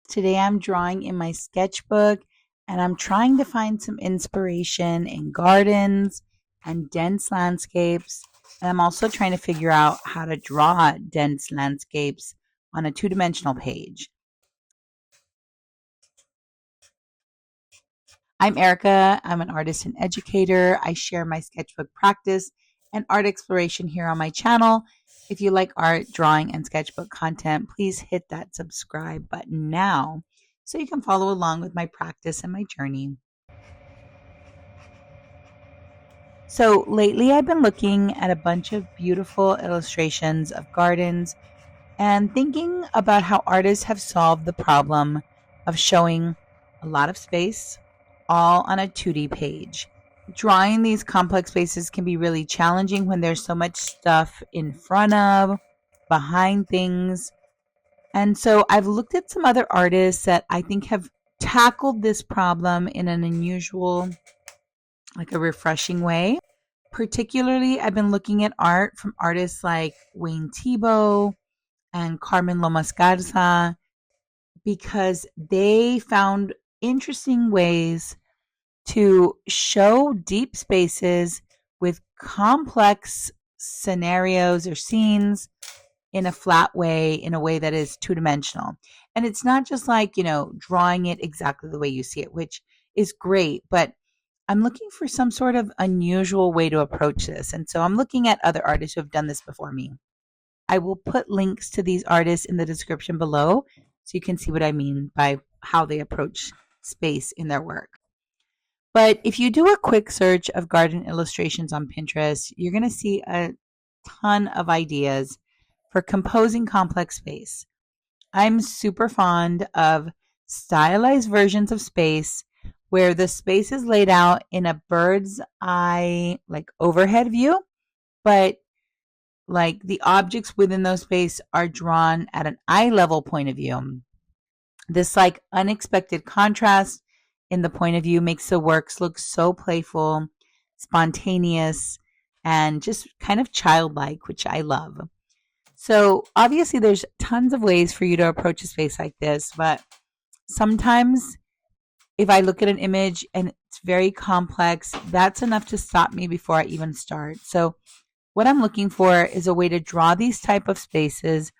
Today I'm drawing in my sketchbook and I'm trying to find some inspiration in gardens and dense landscapes. And I'm also trying to figure out how to draw dense landscapes on a two-dimensional page. I'm Erica. I'm an artist and educator. I share my sketchbook practice and art exploration here on my channel. If you like art, drawing, and sketchbook content, please hit that subscribe button now so you can follow along with my practice and my journey. So, lately I've been looking at a bunch of beautiful illustrations of gardens and thinking about how artists have solved the problem of showing a lot of space all on a 2D page. Drawing these complex spaces can be really challenging when there's so much stuff in front of, behind things. And so I've looked at some other artists that I think have tackled this problem in an unusual, like a refreshing way. Particularly, I've been looking at art from artists like Wayne Thiebaud and Carmen Lomas Garza because they found interesting ways to show deep spaces with complex scenarios or scenes in a flat way, in a way that is two dimensional. And it's not just like, drawing it exactly the way you see it, which is great, but I'm looking for some sort of unusual way to approach this. And so I'm looking at other artists who have done this before me. I will put links to these artists in the description below so you can see what I mean by how they approach space in their work. But if you do a quick search of garden illustrations on Pinterest, you're going to see a ton of ideas for composing complex space. I'm super fond of stylized versions of space where the space is laid out in a bird's eye, like overhead view, but like the objects within those space are drawn at an eye level point of view. This like unexpected contrast in the point of view makes the works look so playful, spontaneous, and just kind of childlike, which I love. So obviously there's tons of ways for you to approach a space like this, but sometimes if I look at an image and it's very complex, that's enough to stop me before I even start. So what I'm looking for is a way to draw these type of spaces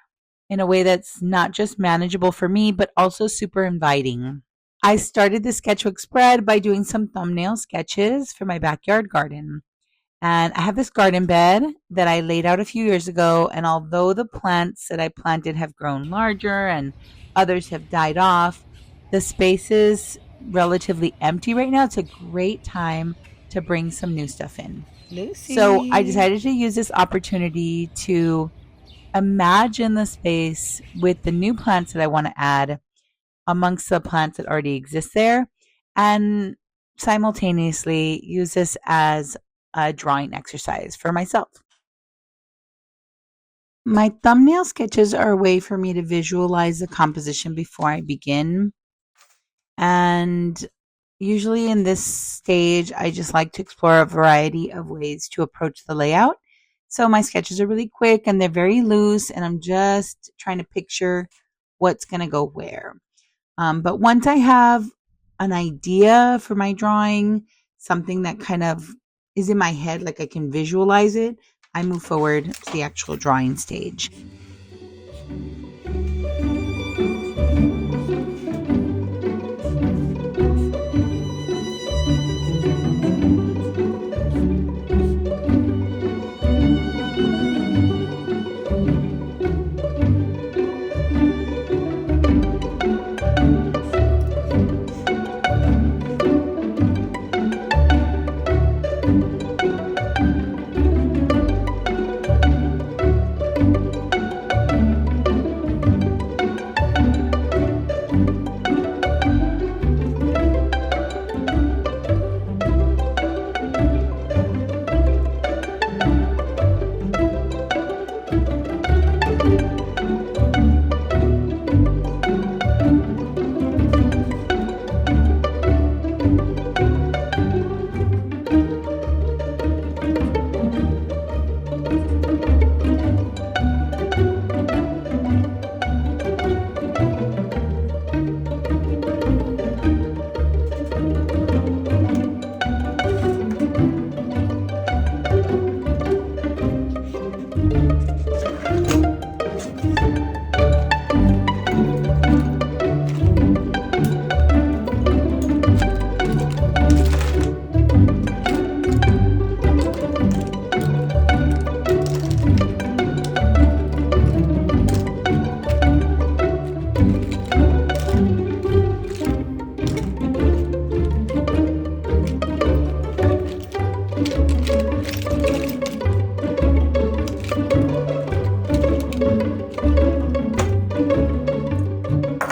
in a way that's not just manageable for me, but also super inviting. I started the sketchbook spread by doing some thumbnail sketches for my backyard garden. And I have this garden bed that I laid out a few years ago. And although the plants that I planted have grown larger and others have died off, the space is relatively empty right now. It's a great time to bring some new stuff in. Lucy. So I decided to use this opportunity to imagine the space with the new plants that I want to add amongst the plants that already exist there, and simultaneously use this as a drawing exercise for myself. My thumbnail sketches are a way for me to visualize the composition before I begin. And usually in this stage, I just like to explore a variety of ways to approach the layout. So my sketches are really quick and they're very loose, and I'm just trying to picture what's going to go where. But once I have an idea for my drawing, something that kind of is in my head, like I can visualize it, I move forward to the actual drawing stage.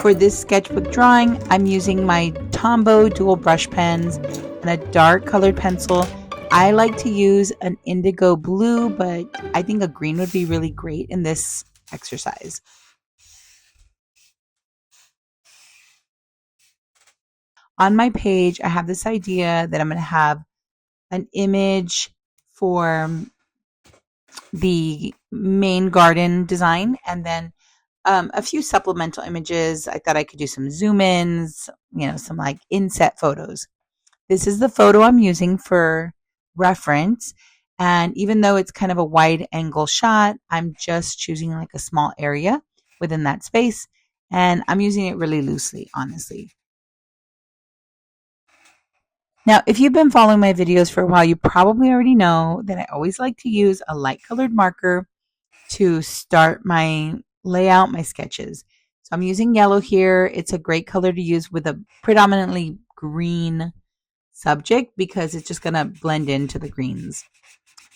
For this sketchbook drawing, I'm using my Tombow dual brush pens and a dark colored pencil. I like to use an indigo blue, but I think a green would be really great in this exercise. On my page, I have this idea that I'm going to have an image for the main garden design, and then a few supplemental images. I thought I could do some zoom ins, some like inset photos. This is the photo I'm using for reference. And even though it's kind of a wide angle shot, I'm just choosing like a small area within that space. And I'm using it really loosely, honestly. Now, if you've been following my videos for a while, you probably already know that I always like to use a light colored marker to start my sketches. So I'm using yellow here. It's a great color to use with a predominantly green subject because it's just going to blend into the greens.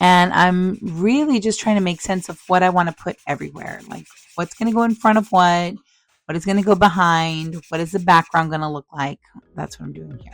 And I'm really just trying to make sense of what I want to put everywhere. Like what's going to go in front of what is going to go behind, what is the background going to look like. That's what I'm doing here.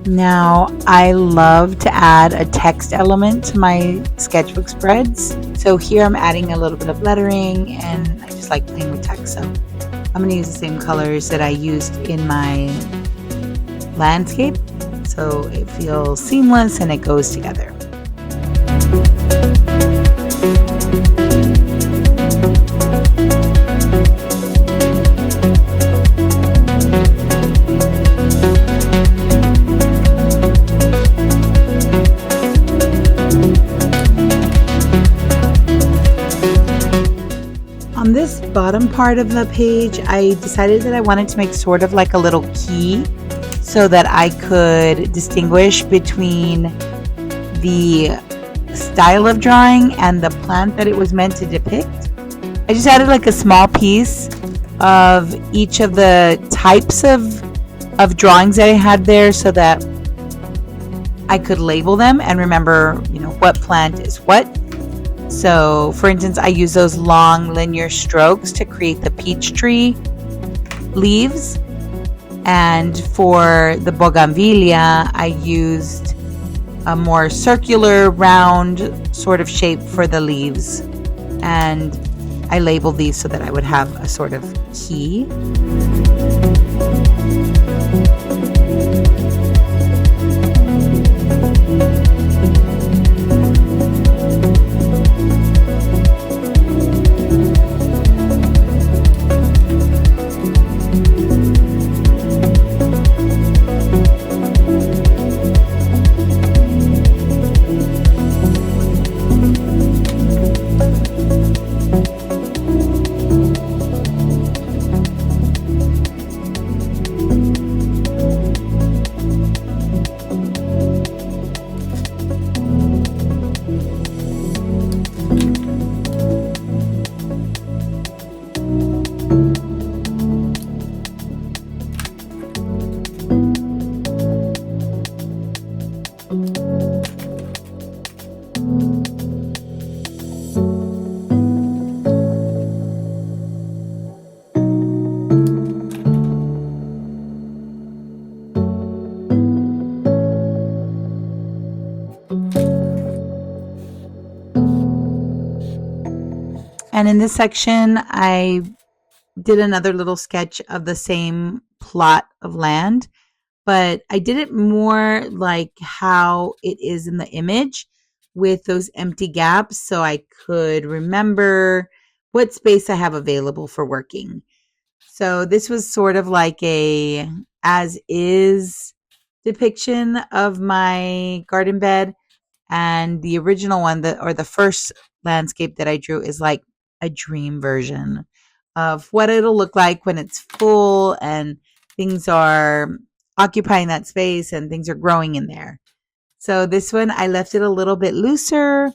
Now, I love to add a text element to my sketchbook spreads. So here I'm adding a little bit of lettering and I just like playing with text. So I'm going to use the same colors that I used in my landscape. So it feels seamless and it goes together. On this bottom part of the page, I decided that I wanted to make sort of like a little key so that I could distinguish between the style of drawing and the plant that it was meant to depict. I just added like a small piece of each of the types of drawings that I had there so that I could label them and remember, what plant is what. So, for instance, I use those long linear strokes to create the peach tree leaves. And for the bougainvillea, I used a more circular, round sort of shape for the leaves. And I labeled these so that I would have a sort of key. And in this section, I did another little sketch of the same plot of land, but I did it more like how it is in the image with those empty gaps so I could remember what space I have available for working. So this was sort of like a as is depiction of my garden bed, and the original one the first landscape that I drew is like a dream version of what it'll look like when it's full and things are occupying that space and things are growing in there. So this one, I left it a little bit looser,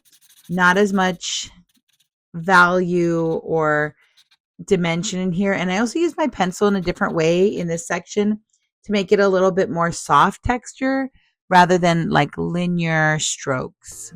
not as much value or dimension in here. And I also used my pencil in a different way in this section to make it a little bit more soft texture rather than like linear strokes.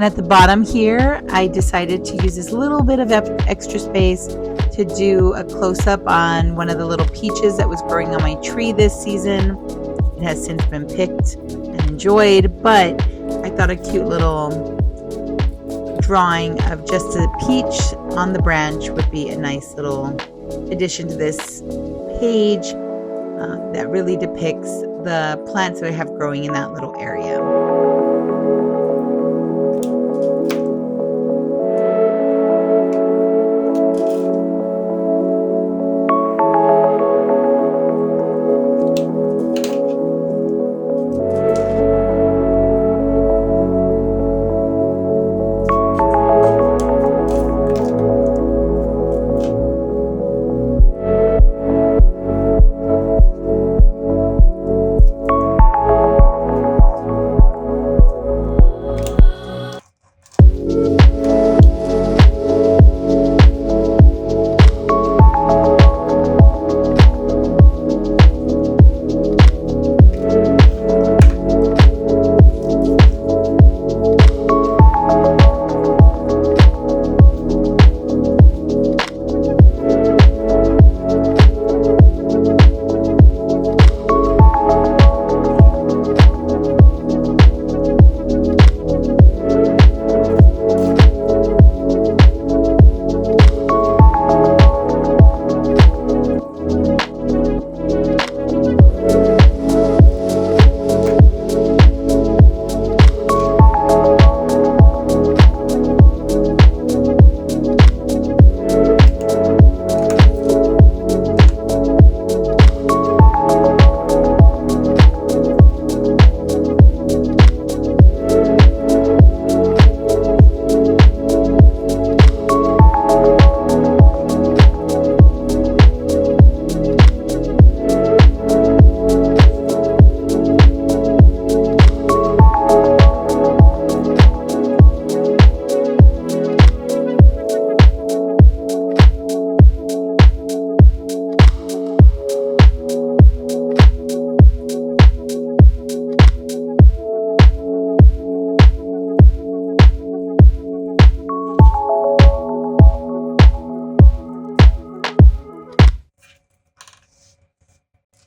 And at the bottom here, I decided to use this little bit of extra space to do a close-up on one of the little peaches that was growing on my tree this season. It has since been picked and enjoyed, but I thought a cute little drawing of just a peach on the branch would be a nice little addition to this page that really depicts the plants that I have growing in that little area.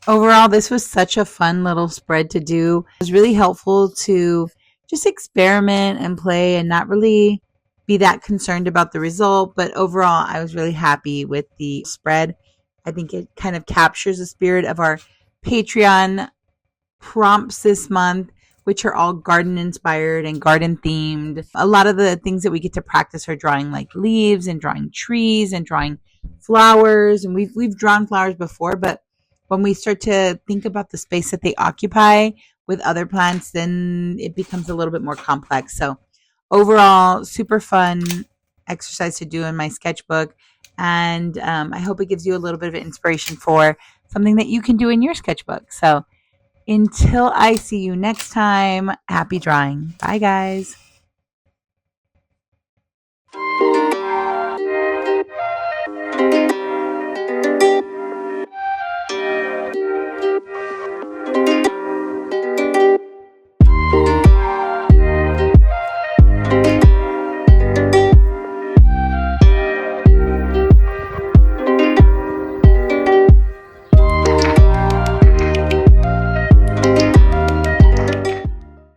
Overall, this was such a fun little spread to do. It was really helpful to just experiment and play and not really be that concerned about the result. But overall, I was really happy with the spread. I think it kind of captures the spirit of our Patreon prompts this month, which are all garden inspired and garden themed. A lot of the things that we get to practice are drawing like leaves and drawing trees and drawing flowers. And we've drawn flowers before, but when we start to think about the space that they occupy with other plants, then it becomes a little bit more complex. So overall, super fun exercise to do in my sketchbook. And I hope it gives you a little bit of inspiration for something that you can do in your sketchbook. So until I see you next time, happy drawing. Bye, guys.